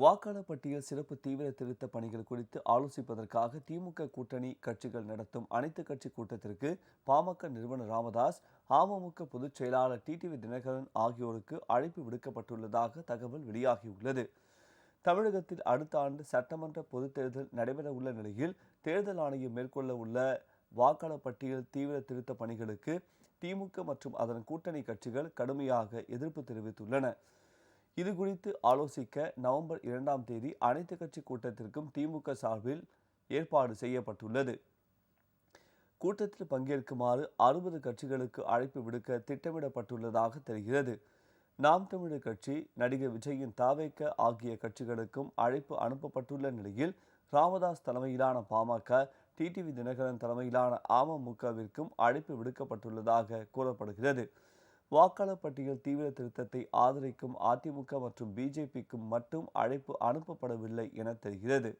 வாக்காளர் பட்டியல் சிறப்பு தீவிர திருத்த பணிகள் குறித்து ஆலோசிப்பதற்காக திமுக கூட்டணி கட்சிகள் நடத்தும் அனைத்து கட்சி கூட்டத்திற்கு பாமக நிறுவனர் ராமதாஸ், அமமுக பொதுச் செயலாளர் டிடிவி தினகரன் ஆகியோருக்கு அழைப்பு விடுக்கப்பட்டுள்ளதாக தகவல் வெளியாகியுள்ளது. தமிழகத்தில் அடுத்த ஆண்டு சட்டமன்ற பொதுத் தேர்தல் நடைபெறவுள்ள நிலையில் தேர்தல் ஆணையம் மேற்கொள்ள உள்ள வாக்காளர் பட்டியல் தீவிர திருத்த பணிகளுக்கு திமுக மற்றும் அதன் கூட்டணி கட்சிகள் கடுமையாக எதிர்ப்பு தெரிவித்துள்ளன. இதுகுறித்து ஆலோசிக்க நவம்பர் 2ஆம் தேதி அனைத்து கட்சி கூட்டத்திற்கும் திமுக சார்பில் ஏற்பாடு செய்யப்பட்டுள்ளது. கூட்டத்தில் பங்கேற்குமாறு 60 கட்சிகளுக்கு அழைப்பு விடுக்க திட்டமிடப்பட்டுள்ளதாக தெரிகிறது. நாம் தமிழர் கட்சி, நடிகர் விஜயின் தவேக ஆகிய கட்சிகளுக்கும் அழைப்பு அனுப்பப்பட்டுள்ள நிலையில் ராமதாஸ் தலைமையிலான பாமக, டிடிவி தினகரன் தலைமையிலான அமமுகவிற்கும் அழைப்பு விடுக்கப்பட்டுள்ளதாக கூறப்படுகிறது. வாக்காளர் பட்டியல் தீவிர திருத்தத்தை ஆதரிக்கும் அதிமுக மற்றும் பிஜேபிக்கும் மட்டும் அழைப்பு அனுப்பப்படவில்லை என தெரிகிறது.